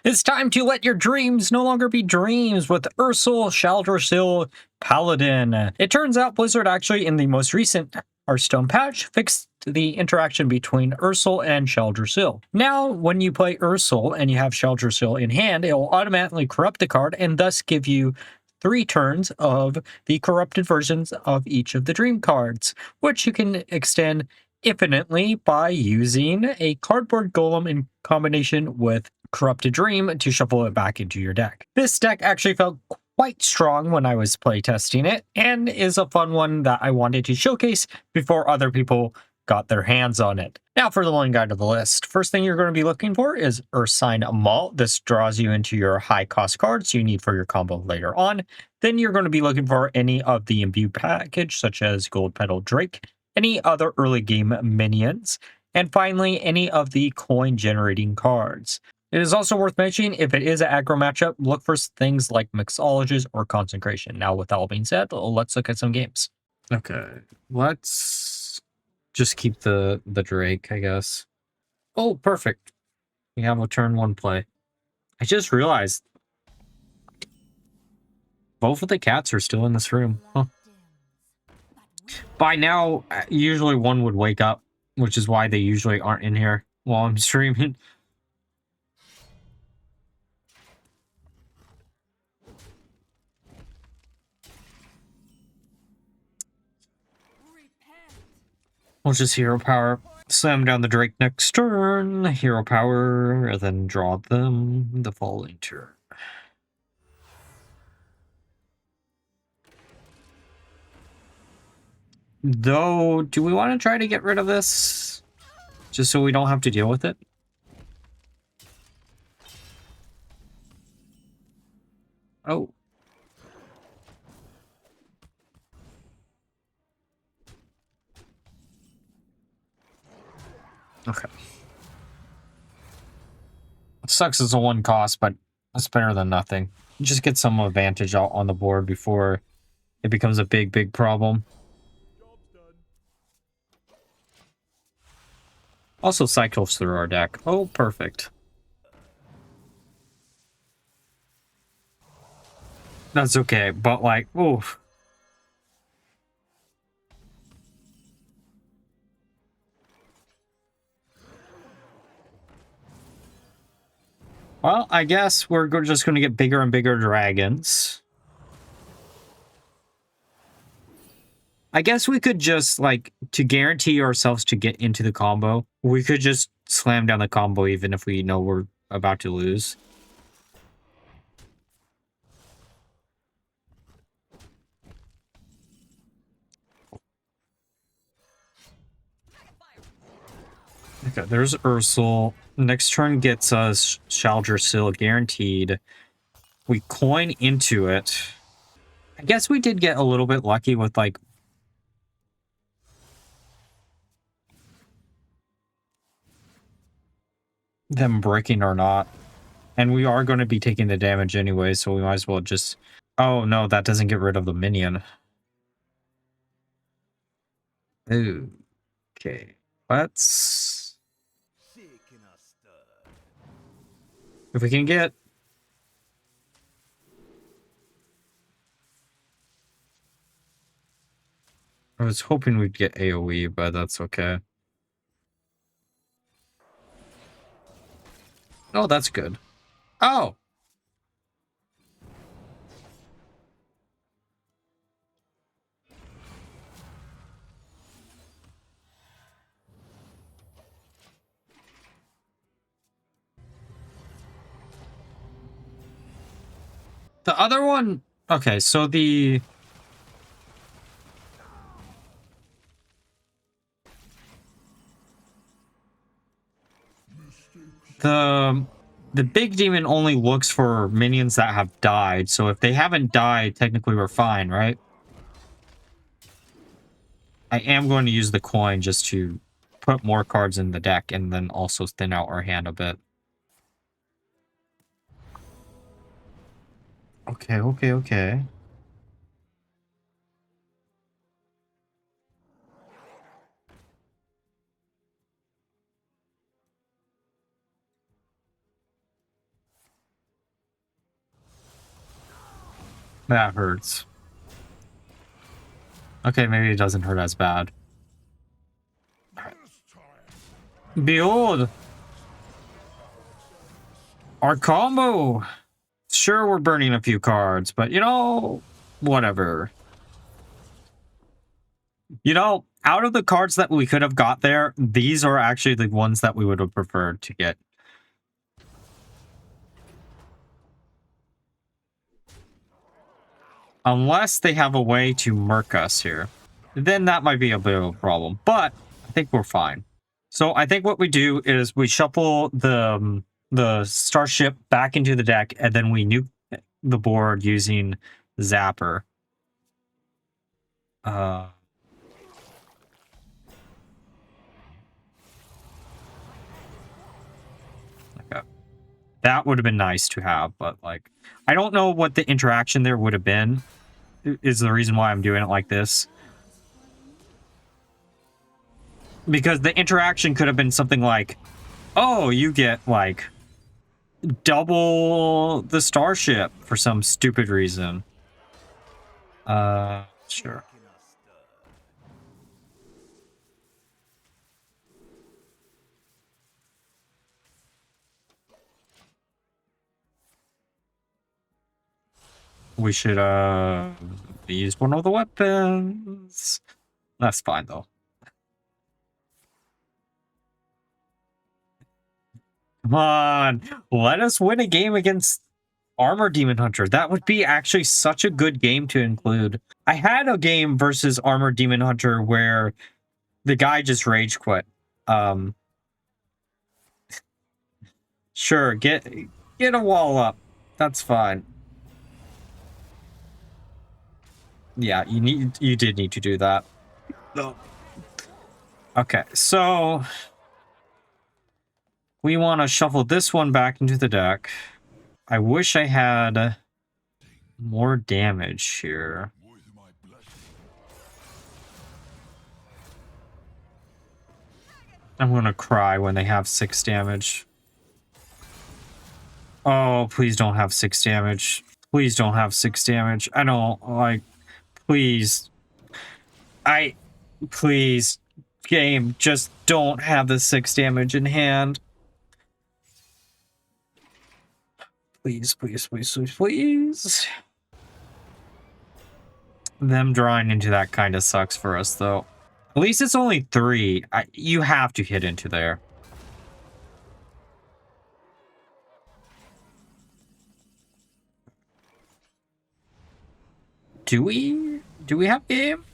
It's time to let your dreams no longer be dreams with Ursol Shaladrassil Paladin. It turns out Blizzard actually, in the most recent Hearthstone patch, fixed the interaction between Ursol and Shaladrassil. Now, when you play Ursol and you have Shaladrassil in hand, it will automatically corrupt the card and thus give you 3 turns of the corrupted versions of each of the dream cards, which you can extend infinitely by using a cardboard golem in combination with corrupted dream to shuffle it back into your deck. This deck actually felt quite strong when I was playtesting it, and is a fun one that I wanted to showcase before other people got their hands on it. Now for the line guide of the list. First thing you're going to be looking for is Ursine Malt. This draws you into your high cost cards you need for your combo later on. Then you're going to be looking for any of the Imbue package, such as Gold Petal Drake, any other early game minions, and finally any of the coin generating cards. It is also worth mentioning, if it is an aggro matchup, look for things like Mixologies or Consecration. Now with that all being said, let's look at some games. Okay, let's just keep the Drake, I guess. Oh, perfect. We have a turn 1 play. I just realized both of the cats are still in this room. Huh. By now, usually one would wake up, which is why they usually aren't in here while I'm streaming. We'll just hero power. Slam down the Drake next turn, hero power, and then draw them the following turn. Though, do we want to try to get rid of this? Just so we don't have to deal with it? Oh. Okay. It sucks it's a 1 cost, but it's better than nothing. Just get some advantage out on the board before it becomes a big problem. Also cycles through our deck. Oh, perfect. That's okay, but like, oof. Well, I guess we're just going to get bigger and bigger dragons. I guess we could just, like, to guarantee ourselves to get into the combo, we could just slam down the combo even if we know we're about to lose. Okay, there's Ursol. Next turn gets us Shaladrassil guaranteed. We coin into it. I guess we did get a little bit lucky with, like, them breaking or not. And we are going to be taking the damage anyway, so we might as well just... Oh, no, that doesn't get rid of the minion. Ooh. Okay, let's... If we can get... I was hoping we'd get AoE, but that's okay. Oh, that's good. Oh! The other one... Okay, so the... The big demon only looks for minions that have died, so if they haven't died, technically we're fine, right? I am going to use the coin just to put more cards in the deck and then also thin out our hand a bit. Okay. That hurts. Okay, maybe it doesn't hurt as bad. Right. Behold! Our combo! Sure, we're burning a few cards, but you know, whatever. You know, out of the cards that we could have got there, these are actually the ones that we would have preferred to get. Unless they have a way to murk us here. Then that might be a bit of a problem. But I think we're fine. So I think what we do is we shuffle the starship back into the deck, and then we nuke the board using Zapper. Okay. That would have been nice to have, but like, I don't know what the interaction there would have been, is the reason why I'm doing it like this. Because the interaction could have been something like, oh, you get like double the starship for some stupid reason. Sure. We should use one of the weapons. That's fine though. Come on, let us win a game against Armor Demon Hunter. That would be actually such a good game to include. I had a game versus Armor Demon Hunter where the guy just rage quit. Sure, get a wall up. That's fine. Yeah, you did need to do that. No. Okay, so we want to shuffle this one back into the deck. I wish I had more damage here. I'm gonna cry when they have 6 damage. Oh, please don't have 6 damage. Please don't have 6 damage. I don't, like, please. Please, game, just don't have the 6 damage in hand. Please, please, please, please, please. Them drawing into that kind of sucks for us, though. At least it's only 3. You have to hit into there. Do we? Do we have game?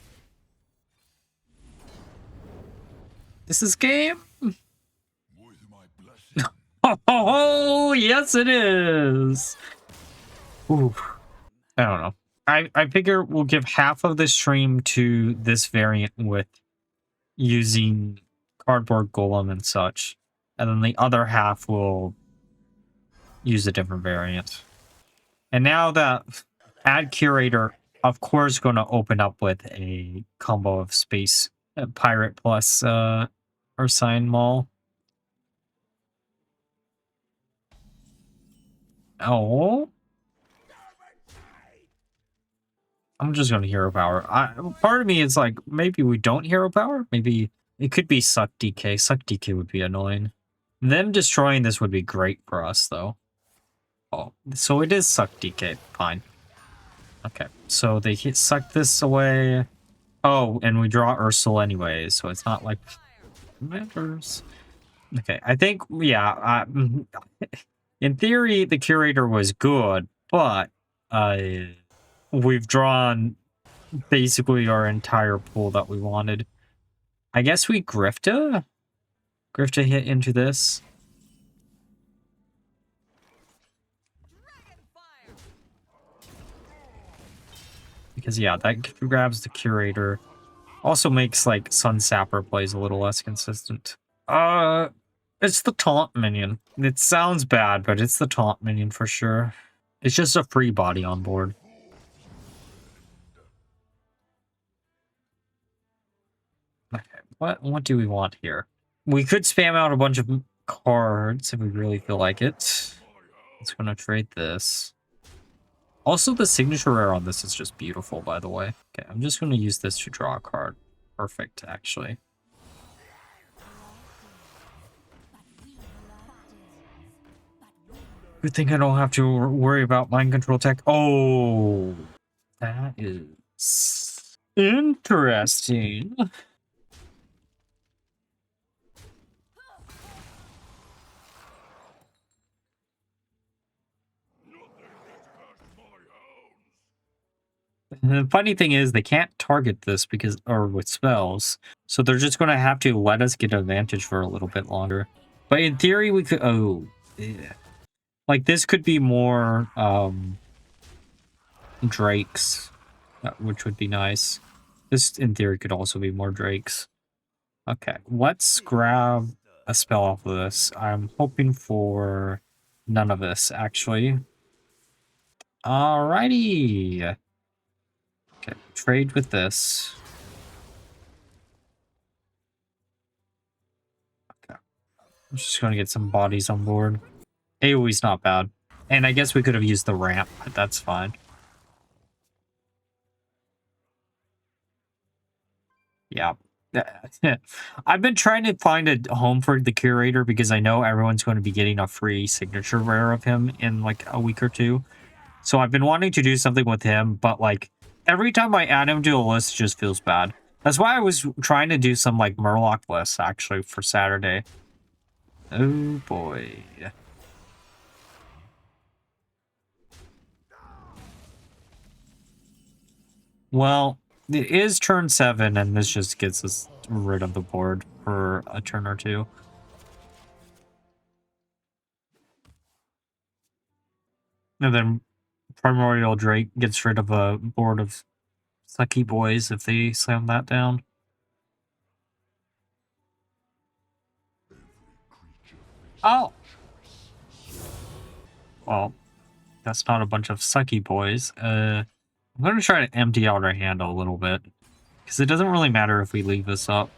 This is game? Oh, yes it is! Ooh. I don't know. I figure we'll give half of the stream to this variant with using Cardboard Golem and such. And then the other half will use a different variant. And now that Add Curator, of course, going to open up with a combo of Space Pirate plus Ursine Maul. Oh. I'm just going to Hero Power. Part of me is like, maybe we don't Hero Power. Maybe it could be SUCC DK. SUCC DK would be annoying. Them destroying this would be great for us, though. Oh, so it is SUCC DK. Fine. Okay, so they suck this away. Oh, and we draw Ursol anyway, so it's not like it matters. Okay, I think, yeah, in theory, the Curator was good, but we've drawn basically our entire pool that we wanted. I guess we Grifta hit into this. Because, yeah, that grabs the Curator. Also makes, like, Sun Sapper plays a little less consistent. It's the taunt minion. It sounds bad, but it's the taunt minion for sure. It's just a free body on board. Okay, what do we want here? We could spam out a bunch of cards if we really feel like it. It's gonna trade this. Also, the signature rare on this is just beautiful, by the way. Okay, I'm just going to use this to draw a card. Perfect, actually. Good thing I don't have to worry about mind control tech. Oh, that is interesting. The funny thing is they can't target this because, or with spells, so they're just going to have to let us get advantage for a little bit longer. But in theory, we could. Oh, yeah. Like this could be more drakes, which would be nice. This, in theory, could also be more drakes. Okay, let's grab a spell off of this. I'm hoping for none of this, actually. Alrighty. Okay, trade with this. Okay. I'm just going to get some bodies on board. AoE's not bad. And I guess we could have used the ramp, but that's fine. Yeah. I've been trying to find a home for the curator because I know everyone's going to be getting a free signature rare of him in like a week or two. So I've been wanting to do something with him, but like every time I add him to a list, it just feels bad. That's why I was trying to do some like Murloc lists actually for Saturday. Oh boy. Well, it is turn 7, and this just gets us rid of the board for a turn or two. And then Primordial Drake gets rid of a board of sucky boys if they slam that down. Oh! Well, that's not a bunch of sucky boys. I'm going to try to empty out our hand a little bit. Because it doesn't really matter if we leave this up.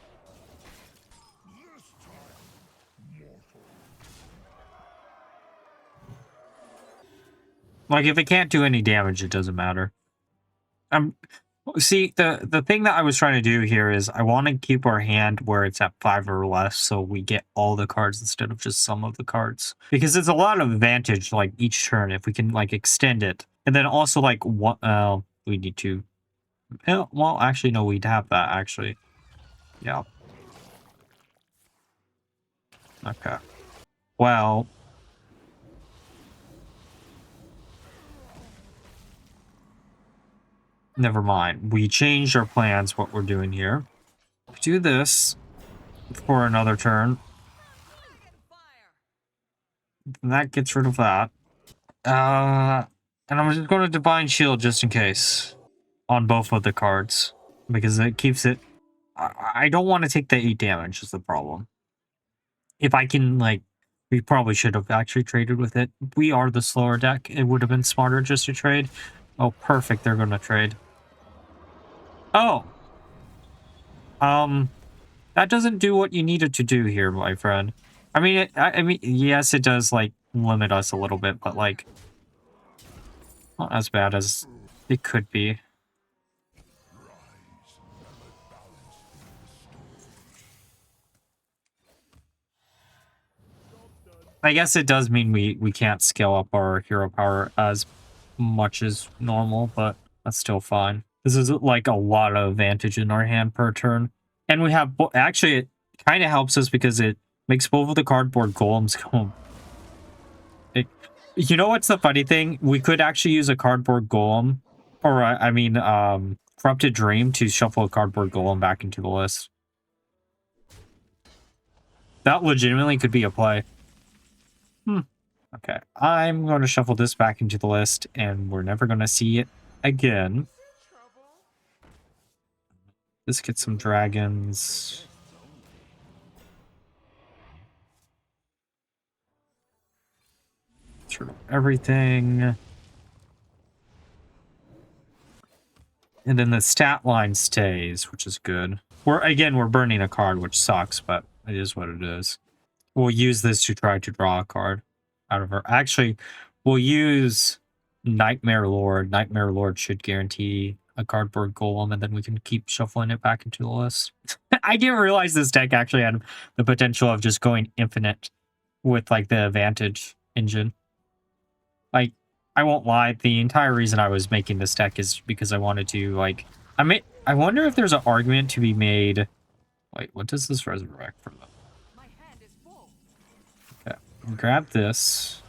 Like, if it can't do any damage, it doesn't matter. See, the thing that I was trying to do here is I want to keep our hand where it's at 5 or less, so we get all the cards instead of just some of the cards. Because it's a lot of advantage, like, each turn, if we can, like, extend it. And then also, like, what, we need to... Well, actually, no, we'd have that, actually. Yeah. Okay. Well... Never mind. We changed our plans, what we're doing here. Do this for another turn. And that gets rid of that. And I'm just going to Divine Shield just in case. On both of the cards. Because it keeps it... I don't want to take the 8 damage is the problem. If I can, like... We probably should have actually traded with it. We are the slower deck. It would have been smarter just to trade. Oh, perfect. They're going to trade. Oh! That doesn't do what you needed to do here, my friend. I mean, I mean, yes, it does, like, limit us a little bit, but, like, not as bad as it could be. I guess it does mean we can't scale up our hero power as much as normal, but that's still fine. This is, like, a lot of advantage in our hand per turn. And we have... Actually, it kind of helps us because it makes both of the cardboard golems go... You know what's the funny thing? We could actually use a cardboard golem, or I mean, Corrupted Dream to shuffle a cardboard golem back into the list. That legitimately could be a play. Okay, I'm going to shuffle this back into the list, and we're never going to see it again. Let's get some dragons. Turn everything. And then the stat line stays, which is good. We're burning a card, which sucks, but it is what it is. We'll use this to try to draw a card out of her. Actually, we'll use Nightmare Lord. Nightmare Lord should guarantee a cardboard golem, and then we can keep shuffling it back into the list. I didn't realize this deck actually had the potential of just going infinite with like the advantage engine. Like, I won't lie, the entire reason I was making this deck is because I wanted to, like, I wonder if there's an argument to be made. Wait, what does this resurrect for them? Okay, grab this.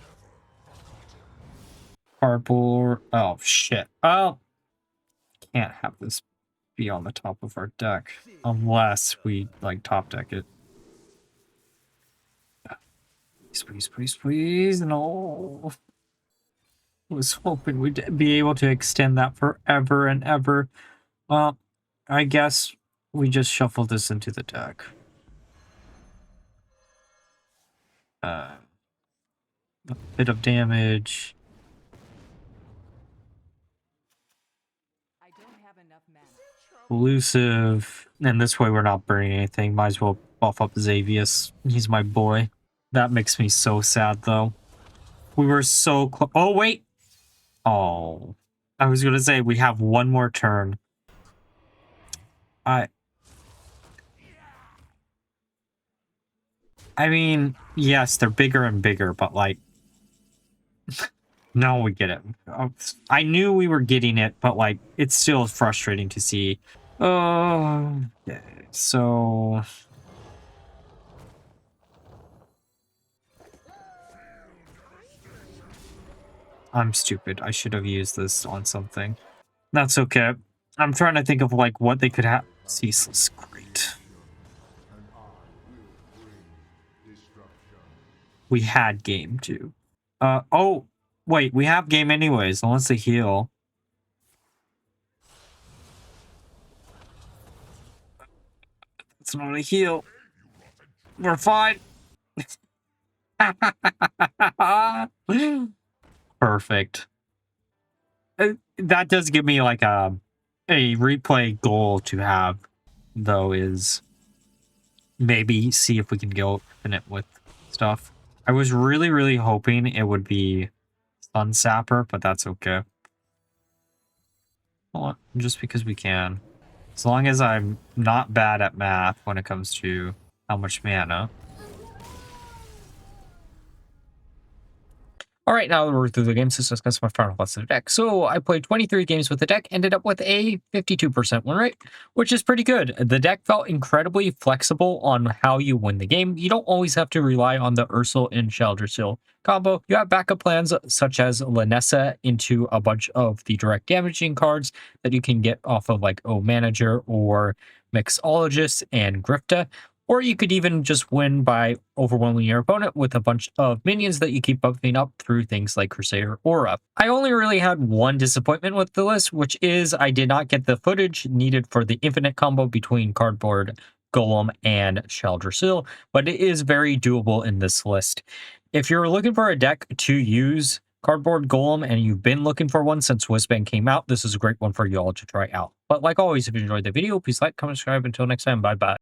Cardboard. Oh, shit. Oh, can't have this be on the top of our deck unless we, like, top deck it. Please, please, please, please. No. I was hoping we'd be able to extend that forever and ever. Well, I guess we just shuffle this into the deck. A bit of damage. Elusive. And this way we're not burning anything. Might as well buff up Xavius. He's my boy. That makes me so sad, though. We were so close. Oh, wait. Oh. I was going to say we have one more turn. I mean, yes, they're bigger and bigger, but like... No, we get it. I knew we were getting it, but like, it's still frustrating to see. Oh, okay, so... I'm stupid. I should have used this on something. That's okay. I'm trying to think of like what they could have. Ceaseless, great. We had game too. Oh, wait, we have game anyways, unless they heal. It's not a heal. We're fine. Perfect. That does give me like a replay goal to have, though, is maybe see if we can go infinite with stuff. I was really, really hoping it would be Sun Sapper, but that's okay. Well, just because we can. As long as I'm not bad at math when it comes to how much mana. All right, now that we're through the game, so let's discuss my final thoughts of the deck. So I played 23 games with the deck, ended up with a 52% win rate, which is pretty good. The deck felt incredibly flexible on how you win the game. You don't always have to rely on the Ursol and Shaladrassil combo. You have backup plans such as Lanessa into a bunch of the direct damaging cards that you can get off of like O Manager or Mixologist and Grifta. Or you could even just win by overwhelming your opponent with a bunch of minions that you keep buffing up through things like Crusader Aura. I only really had one disappointment with the list, which is I did not get the footage needed for the infinite combo between Cardboard Golem and Shaladrassil, but it is very doable in this list. If you're looking for a deck to use Cardboard Golem and you've been looking for one since Whizbang came out, this is a great one for you all to try out. But like always, if you enjoyed the video, please like, comment, subscribe. Until next time, bye-bye.